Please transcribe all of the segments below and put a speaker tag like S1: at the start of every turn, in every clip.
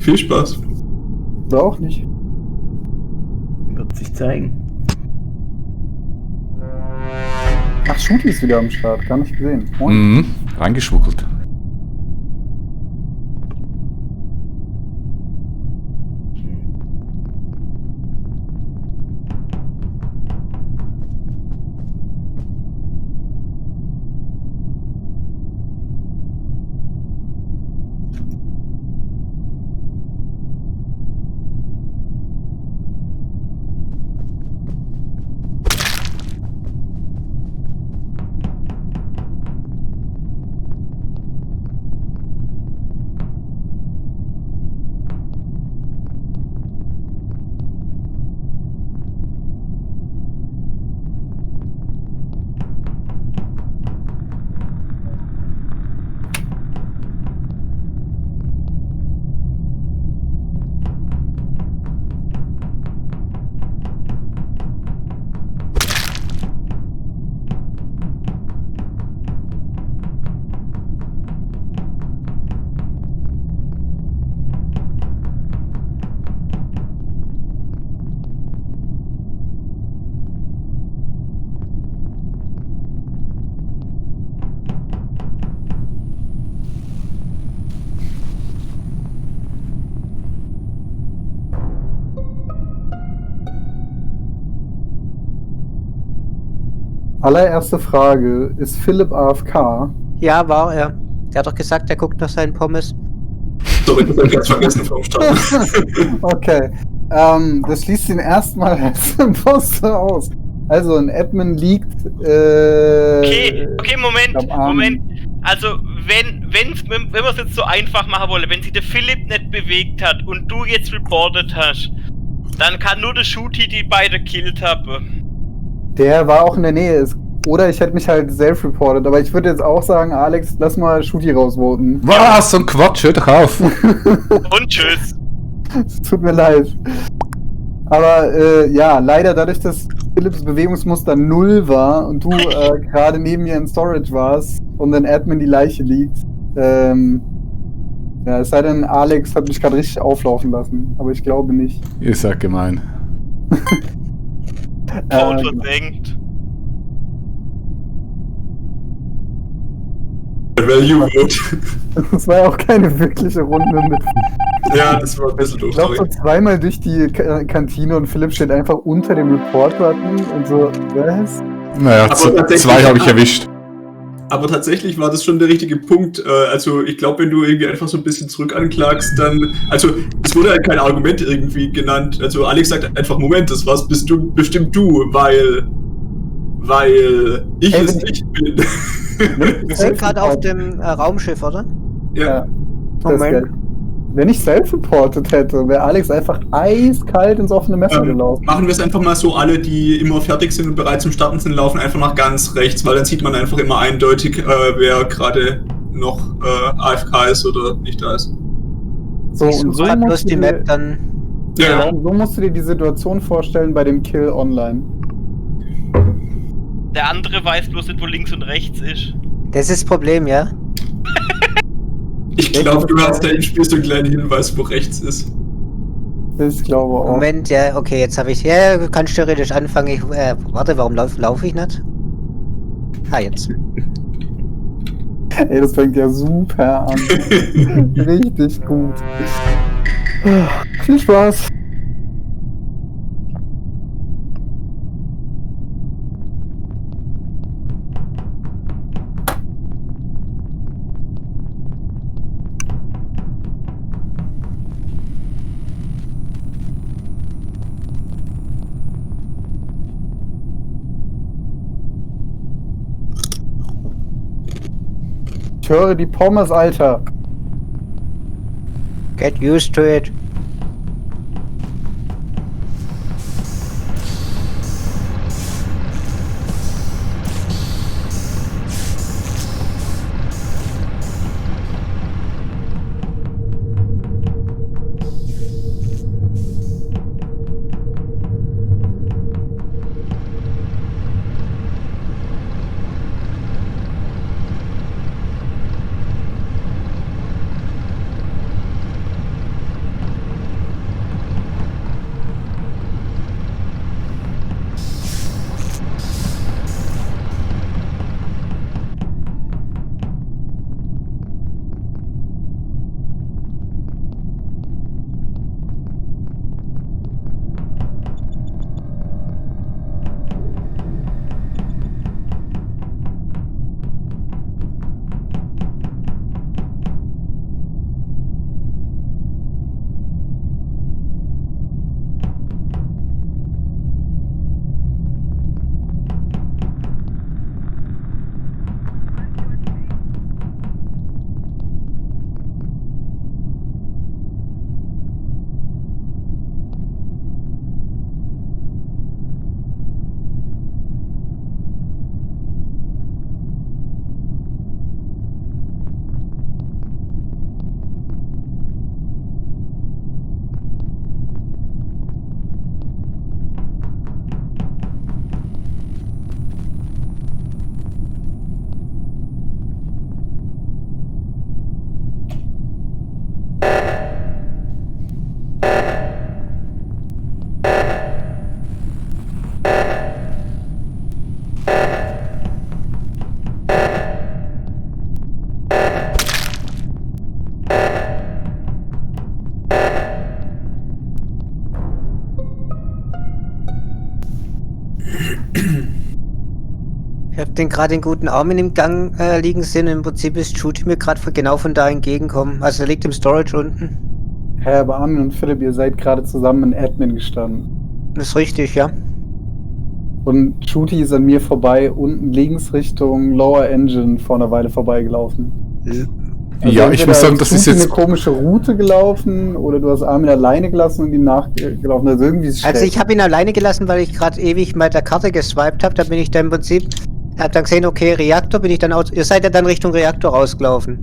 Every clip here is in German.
S1: Viel Spaß.
S2: Oder auch nicht.
S3: Wird sich zeigen.
S2: Ach, Shooty ist wieder am Start. Gar nicht gesehen. Moin.
S4: Mhm. Reingeschmuggelt.
S2: Allererste Frage. Ist Philipp AFK?
S5: Ja, war er. Der hat doch gesagt, er guckt nach seinen Pommes.
S1: Sorry, das hab ich ganz vergessen vom Start.
S2: Okay. Das schließt ihn erstmal als Imposter aus. Also ein Admin liegt.
S6: Okay, Moment,
S2: am Arm.
S6: Moment. Also, wenn wir es jetzt so einfach machen wollen, wenn sich der Philipp nicht bewegt hat und du jetzt reportet hast, dann kann nur der Shooty die beiden killt haben.
S2: Der war auch in der Nähe. Oder ich hätte mich halt self-reported. Aber ich würde jetzt auch sagen, Alex, lass mal Shooty rausvoten.
S4: Was? So ein Quatsch, hör doch auf.
S6: Und tschüss.
S2: Es tut mir leid. Aber ja, leider dadurch, dass Philipps Bewegungsmuster 0 war und du gerade neben mir in Storage warst und ein Admin die Leiche liegt, ja, es sei denn, Alex hat mich gerade richtig auflaufen lassen. Aber ich glaube nicht.
S4: Ihr seid gemein.
S6: Versenkt.
S1: Value Vote.
S2: Das war ja auch keine wirkliche Runde mit.
S1: Ja, das war ein bisschen doof.
S2: Ich glaube so
S1: Sorry.
S2: zweimal durch die Kantine und Philipp steht einfach unter dem Report-Button und so, was?
S4: Naja,
S1: Aber tatsächlich-
S4: zwei habe ich erwischt.
S1: Aber tatsächlich war das schon der richtige Punkt. Also ich glaube, wenn du irgendwie einfach so ein bisschen zurück anklagst, dann... Also es wurde halt kein Argument irgendwie genannt. Also Alex sagt einfach, Moment, das war's bestimmt du, weil ich
S2: Ey,
S1: es
S2: wenn
S1: nicht bin.
S5: Wir sind gerade auf dem Raumschiff, oder?
S1: Ja.
S2: Das ist geil. Wenn ich self-reported hätte, wäre Alex einfach eiskalt ins offene Messer gelaufen.
S1: Machen wir es einfach mal so, alle, die immer fertig sind und bereit zum Starten sind, laufen einfach nach ganz rechts, weil dann sieht man einfach immer eindeutig, wer gerade noch AFK ist oder nicht da ist.
S2: So,
S5: Ich
S2: und
S5: suche grad bloß
S2: musst
S5: die
S2: du
S5: Map
S2: dir-
S5: dann.
S1: Ja.
S2: so musst du dir die Situation vorstellen bei dem Kill online.
S6: Der andere weiß bloß nicht, wo links und rechts ist.
S5: Das ist das Problem, ja?
S1: Ich glaube, du hast da im Spiel so einen kleinen Hinweis, wo rechts ist.
S2: Ich glaube auch.
S5: Moment, ja, okay, jetzt habe ich. Ja, du kannst theoretisch anfangen. Ich, warte, warum laufe ich nicht? Ah, jetzt.
S2: Ey, das fängt ja super an. Richtig gut. Viel Spaß. Ich höre die Pommes, Alter.
S5: Get used to it. den gerade den guten Armin im Gang liegen sehen. Im Prinzip ist Judy mir gerade genau von da entgegengekommen. Also er liegt im Storage unten.
S2: Hä, aber Armin und Philipp, ihr seid gerade zusammen in Admin gestanden.
S5: Das ist richtig, ja.
S2: Und Shooty ist an mir vorbei, unten links Richtung Lower Engine vor einer Weile vorbeigelaufen. Also
S4: Ja, ich muss sagen, das ist
S2: Shooty
S4: jetzt.
S2: eine komische Route gelaufen oder du hast Armin alleine gelassen und ihm nachgelaufen. Also irgendwie ist es
S5: Also
S2: schlecht.
S5: ich habe ihn alleine gelassen, weil ich gerade ewig mit der Karte geswiped habe. Da bin ich dann im Prinzip, hab dann gesehen, okay, Reaktor, bin ich dann aus. Ihr seid ja dann Richtung Reaktor rausgelaufen.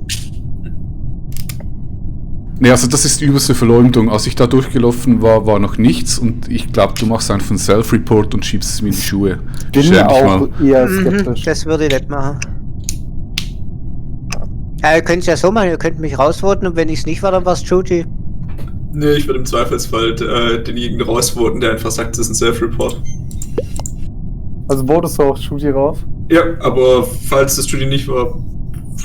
S4: Nee, also das ist übelste Verleumdung. Als ich da durchgelaufen war, war noch nichts und ich glaube, du machst einfach einen Self-Report und schiebst es mir in die Schuhe.
S2: Bin
S4: Schäm
S2: ja
S4: dich
S2: auch
S4: mal.
S2: eher skeptisch.
S5: Das würde ich nicht machen. Ihr könnt es ja so machen, ihr könnt mich rausvoten und wenn ich es nicht war, dann war es Judy.
S1: Nee, ich würde im Zweifelsfall denjenigen rausvoten, der einfach sagt, das ist ein Self-Report.
S2: Also votest du auch Shooty raus?
S1: Ja, aber falls das Studio nicht war,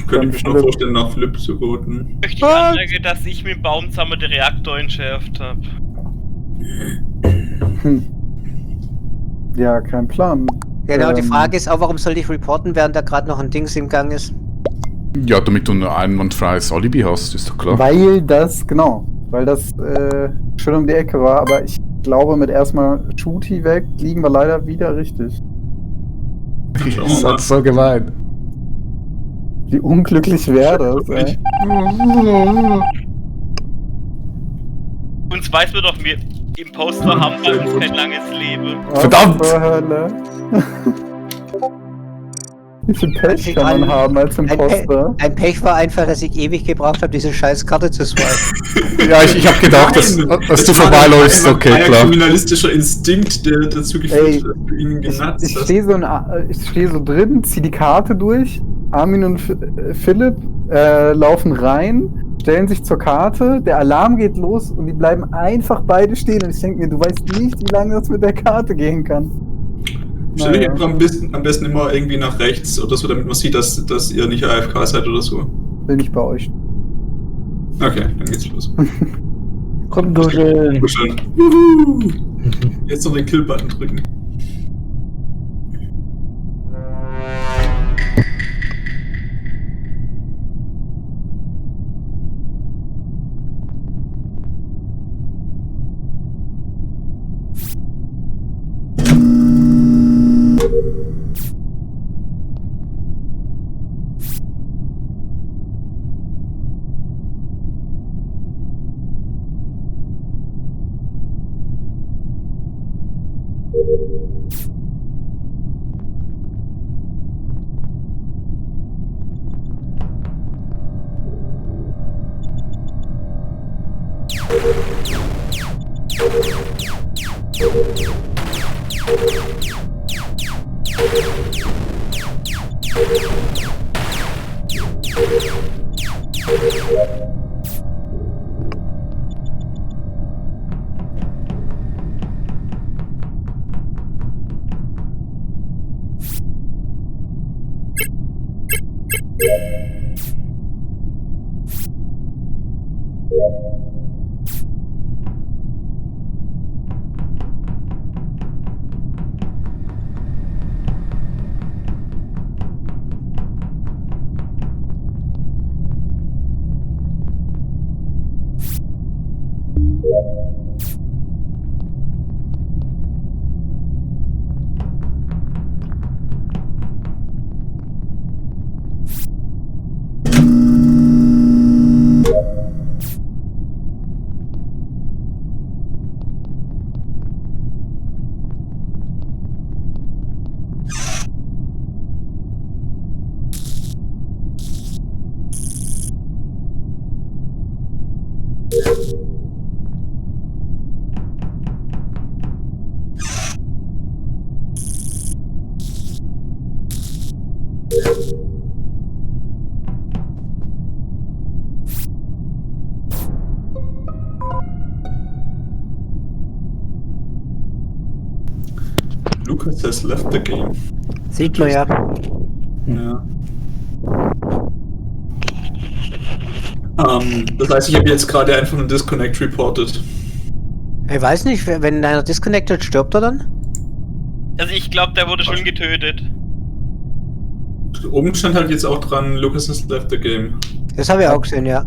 S1: könnte ich mich noch
S2: Philipp.
S1: vorstellen, nach Philipp zu voten.
S6: Möchte ich anmerken, dass ich mit dem Baum zusammen den Reaktor entschärft habe.
S2: Ja, kein Plan.
S5: Genau, die
S2: Ähm,
S5: Frage ist auch, warum soll ich reporten, während da gerade noch ein Dings im Gang ist?
S4: Ja, damit du ein einwandfreies Alibi hast, ist doch klar.
S2: Weil das schön um die Ecke war, aber ich glaube, mit erstmal Shooty weg, liegen wir leider wieder richtig.
S4: Das ist so gemein.
S2: Wie unglücklich wäre das, ey.
S6: Uns weiß man doch, wir Imposter haben bei uns kein langes Leben.
S4: Verdammt!
S2: Was zur Hölle? Wie viel Pech kann man haben als Imposter?
S5: Ein Pech war einfach, dass ich ewig gebraucht habe, diese scheiß Karte zu swipen.
S4: Ja, ich habe gedacht, dass du vorbeiläufst, okay,
S1: ein
S4: klar.
S1: kriminalistischer Instinkt, der dazu geführt
S2: Ey,
S1: hat, dass du ihn genatzt
S2: Ich
S1: hast.
S2: stehe so drin, zieh die Karte durch, Armin und Philipp laufen rein, stellen sich zur Karte, der Alarm geht los und die bleiben einfach beide stehen und ich denke mir, du weißt nicht, wie lange das mit der Karte gehen kann.
S1: Stell dich
S2: Naja.
S1: einfach am besten immer irgendwie nach rechts oder so, damit man sieht, dass ihr nicht AFK seid oder so.
S2: Bin ich bei euch.
S1: Okay, dann geht's los.
S3: Komm, kuscheln.
S1: Kuscheln. Wuhu. Jetzt noch den Kill-Button drücken. Lucas has left the game.
S5: Sieht man ja.
S1: Ja. Das heißt, ich habe jetzt gerade einfach einen Disconnect reported.
S5: Ich weiß nicht, wenn einer disconnected, stirbt er dann?
S6: Also ich glaube, der wurde schon getötet.
S1: oben stand halt jetzt auch dran, Lucas has left the game.
S5: Das habe ich auch gesehen, ja.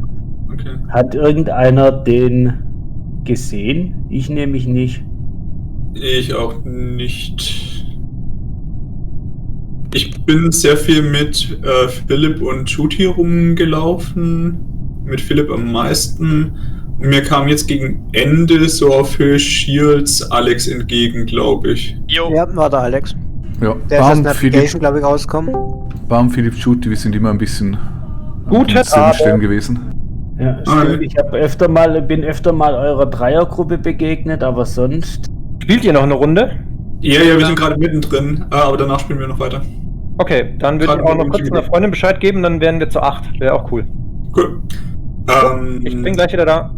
S1: Okay.
S3: Hat irgendeiner den gesehen? Ich nämlich nicht.
S1: Ich auch nicht. Ich bin sehr viel mit Philipp und Shooty rumgelaufen. Mit Philipp am meisten. Und mir kam jetzt gegen Ende so auf Höhe Shields Alex entgegen, glaube ich.
S6: Jo.
S5: Ja, war der Alex.
S4: Ja,
S5: Der ist aus
S4: Baum,
S5: der
S4: Philipp,
S5: Application, glaube ich, rausgekommen.
S4: Baum, Philipp, Shooty, wir sind immer ein bisschen
S7: Guten
S4: an selben
S7: Abend.
S4: Stellen gewesen.
S3: Ja,
S1: Ah,
S3: stimmt. Ich bin öfter mal eurer Dreiergruppe begegnet, aber sonst.
S7: Spielt ihr noch eine Runde?
S1: Ja, wir sind gerade mittendrin, aber danach spielen wir noch weiter.
S7: Okay, dann würde ich
S1: Gerade
S7: auch noch
S1: mit
S7: kurz
S1: dem
S7: einer Freundin Bescheid geben, dann wären wir zu 8. Wäre auch cool.
S1: Cool.
S7: Ich bin gleich wieder da.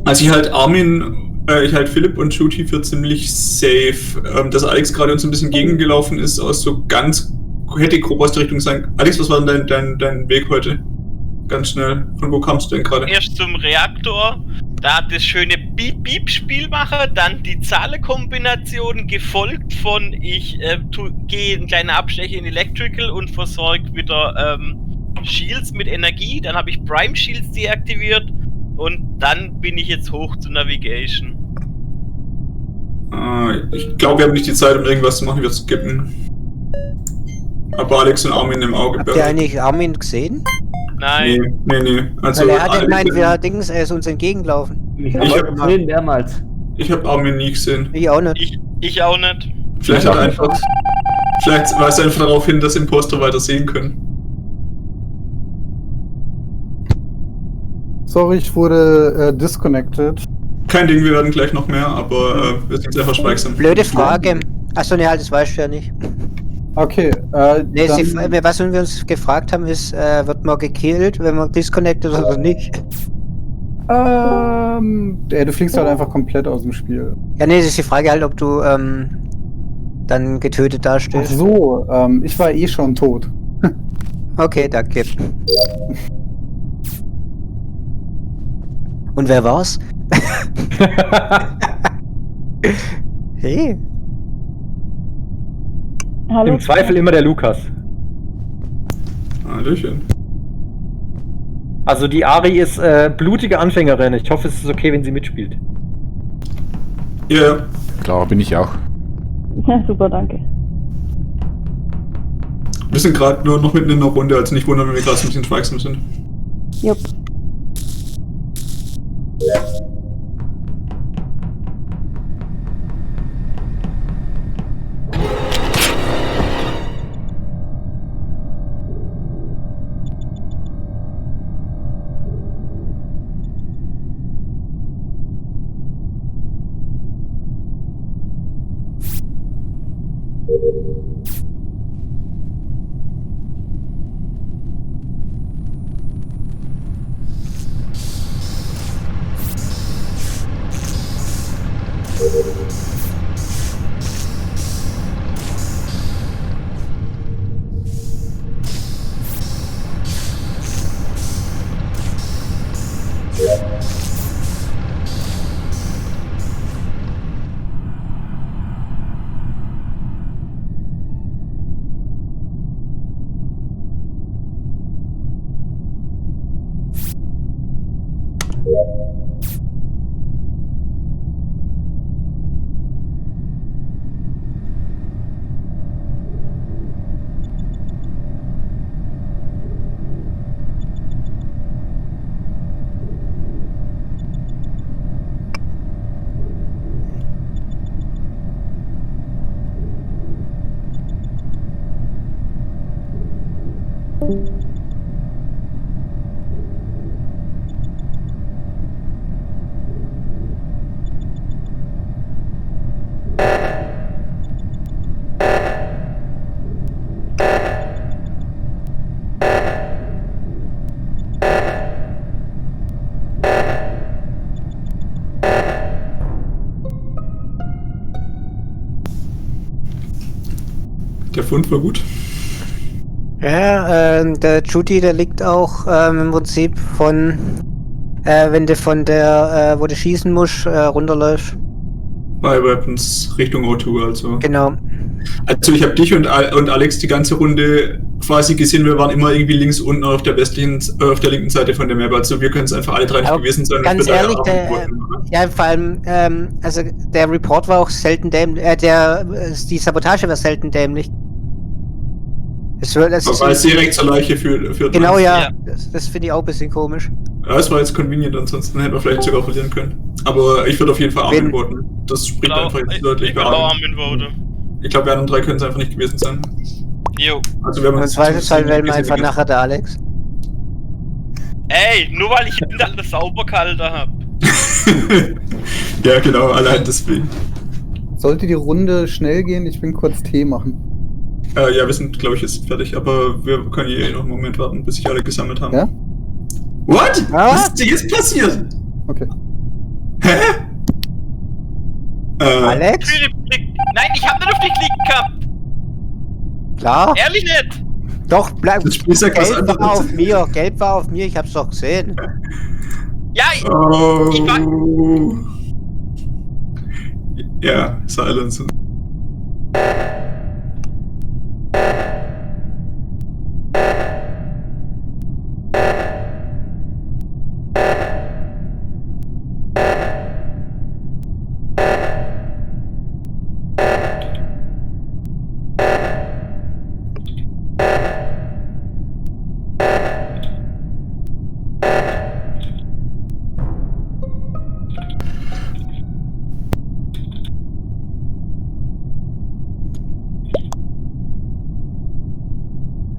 S1: Also ich halt Philipp und Shooty für ziemlich safe. Dass Alex gerade uns ein bisschen gegengelaufen ist, aus so ganz, hätte grob aus der Richtung sein. Alex, was war denn dein Weg heute? Ganz schnell. Von wo kamst du denn gerade?
S6: Erst zum Reaktor, da das schöne Beep-Beep-Spiel mache, dann die Zahlenkombination, gefolgt von ich gehe einen kleinen Abstecher in Electrical und versorge wieder Shields mit Energie, dann habe ich Prime Shields deaktiviert und dann bin ich jetzt hoch zur Navigation.
S1: Ich glaube, wir haben nicht die Zeit, um irgendwas zu machen, wir skippen. Aber Alex und Armin im Auge.
S5: Habt ihr eigentlich Armin gesehen?
S6: Nein.
S1: Nee. Also,
S5: Weil er hat ja
S1: Alex-
S5: gemeint, er ist uns entgegengelaufen.
S3: Ich
S1: Ich
S3: habe
S1: hab-
S3: gesehen, mehrmals.
S1: Ich habe Armin nie gesehen.
S5: Ich auch nicht.
S6: Ich auch nicht.
S1: Vielleicht weist er einfach darauf hin, dass Imposter weiter sehen können.
S2: Sorry, ich wurde disconnected.
S1: Kein Ding, wir werden gleich noch mehr, aber wir sind sehr verschweigsam.
S5: Blöde Frage. Achso, ne, halt, das weißt du ja nicht.
S2: Okay,
S5: Nee,
S2: dann,
S5: was wir uns gefragt haben, ist, wird man gekillt, wenn man disconnected oder nicht?
S2: du fliegst halt einfach komplett aus dem Spiel.
S5: Ja, nee, das ist die Frage halt, ob du dann getötet
S2: Ach
S5: dastehst.
S2: so, ich war eh schon tot.
S5: Okay, danke. Und wer war's? Hey.
S8: Hallo.
S7: Im Zweifel immer der Lukas.
S1: Hallöchen.
S7: Also die Ari ist blutige Anfängerin. Ich hoffe, es ist okay, wenn sie mitspielt.
S1: Ja,
S4: Klar, bin ich auch.
S8: Ja, super, danke.
S1: wir sind gerade nur noch mitten in der Runde, also nicht wundern, wenn wir gerade so ein bisschen schweigsam sind.
S8: Jupp.
S1: Der Fund war gut.
S5: Ja, der Judy, der liegt auch im Prinzip von, wenn du von der, wo du schießen musst, runterläufst.
S1: Bei Weapons Richtung O2, also.
S5: Genau.
S1: Also ich habe dich und Alex die ganze Runde quasi gesehen, wir waren immer irgendwie links unten auf der linken Seite von der Map, also wir können es einfach alle drei nicht
S5: Aber
S1: gewesen sein.
S5: ganz
S1: und
S5: ehrlich,
S1: ja,
S5: vor allem, also der Report war auch selten dämlich, die Sabotage war selten dämlich.
S1: weil es direkt zur Leiche führt.
S5: Genau, ja.
S6: Ja.
S5: Das finde ich auch ein bisschen komisch.
S1: Ja, es war jetzt convenient, ansonsten hätten wir vielleicht sogar verlieren können. Aber ich würde auf jeden Fall Armin voten. Das springt einfach jetzt deutlich
S6: Ich
S1: bei
S6: will auch
S1: Armin.
S6: Armin voten.
S1: Ich glaube, wir anderen drei können es einfach nicht gewesen sein.
S6: Jo.
S1: Also wenn man
S5: Und zweifelsfall wählen wir einfach nachher der Alex.
S6: Ey, nur weil ich hinter alles sauber gehalten hab.
S1: Ja, genau, allein deswegen.
S2: Sollte die Runde schnell gehen, ich will kurz Tee machen.
S1: Ja, wir sind, glaube ich, jetzt fertig, aber wir können hier noch einen Moment warten, bis sich alle gesammelt haben.
S2: Ja?
S1: What?
S5: Ah?
S1: Was ist denn jetzt passiert?
S2: Okay.
S1: Hä?
S5: Alex?
S6: Philipp, nein, ich hab nicht auf dich klicken gehabt.
S5: Klar?
S6: Ehrlich nicht.
S5: Doch, bleib.
S1: Das Spiel sagt was
S5: Gelb war
S1: anderes.
S5: auf mir, gelb war auf mir, ich hab's doch gesehen.
S6: Ja,
S1: Oh.
S6: Ich war-
S1: Ja, Silence.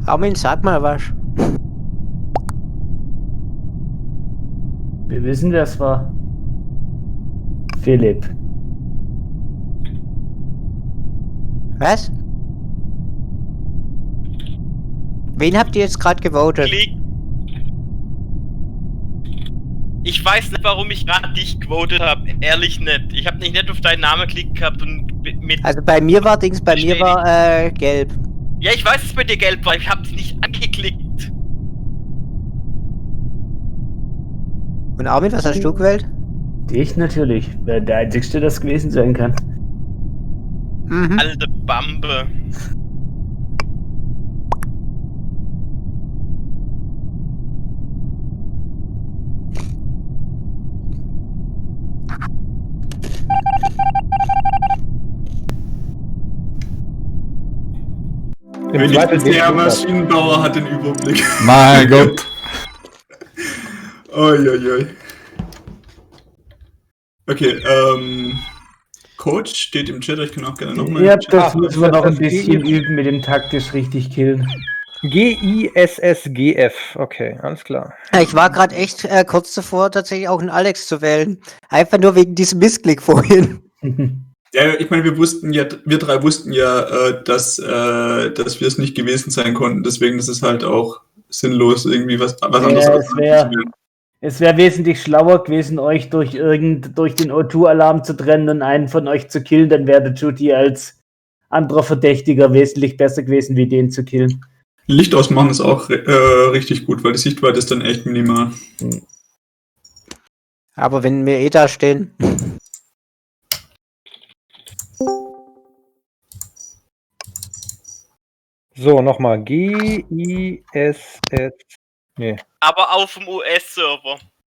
S5: Armin, sag mal was.
S3: Wir wissen, wer es war. Philipp.
S5: Was? Wen habt ihr jetzt gerade gewotet?
S6: Klick. Ich weiß nicht, warum ich gerade dich gewotet habe. Ehrlich nicht. Ich habe nicht auf deinen Namen geklickt gehabt und mit.
S5: Also bei mir war gelb.
S6: Ja, ich weiß, dass bei dir gelb war. Ich hab's nicht angeklickt.
S5: Und Armin, was hast du gewählt?
S3: Ich natürlich. Wer der Einzige, das gewesen sein kann.
S5: Mhm.
S6: Alte Bambe.
S7: Im Zweifel
S1: Der Maschinenbauer hat den Überblick.
S4: Mein Gott.
S1: Uiuiui. Okay, Coach steht im Chat, ich kann auch gerne nochmal.
S3: Ja, das
S7: Ah,
S3: müssen wir noch ein
S7: das
S3: bisschen
S7: geht.
S3: üben mit dem taktisch richtig killen.
S7: GISSGF. Okay, alles klar.
S5: Ich war gerade echt kurz davor, tatsächlich auch einen Alex zu wählen. Einfach nur wegen diesem Missklick vorhin.
S1: Ja, ich meine, wir drei wussten ja, dass wir es nicht gewesen sein konnten, deswegen ist es halt auch sinnlos, irgendwie was anderes
S3: Ja,
S1: auszuprobieren.
S3: es wäre wesentlich schlauer gewesen, euch durch den O2-Alarm zu trennen und einen von euch zu killen, dann wäre der Judy als anderer Verdächtiger wesentlich besser gewesen, wie den zu killen.
S1: Licht ausmachen ist auch richtig gut, weil die Sichtweite ist dann echt minimal.
S5: Aber wenn wir da stehen.
S7: So, nochmal. GISS. Nee.
S6: Aber auf dem US-Server.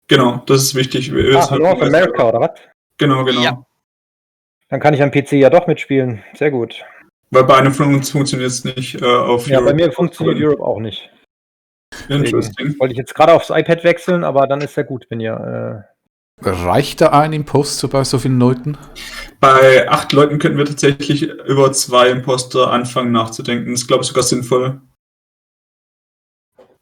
S1: Genau, das ist wichtig.
S7: North America, oder was?
S1: Genau.
S6: Ja.
S7: Dann kann ich am PC ja doch mitspielen. Sehr gut.
S1: Weil bei einem von uns funktioniert es nicht auf
S7: Ja, bei
S1: Europe.
S7: mir funktioniert Europe auch nicht.
S1: Interesting.
S7: Wollte ich jetzt gerade aufs iPad wechseln, aber dann ist ja gut, wenn ihr.
S4: Reicht da ein Imposter bei so vielen Leuten?
S1: Bei 8 Leuten könnten wir tatsächlich über 2 Imposter anfangen nachzudenken. Das ist, glaube ich, sogar sinnvoll.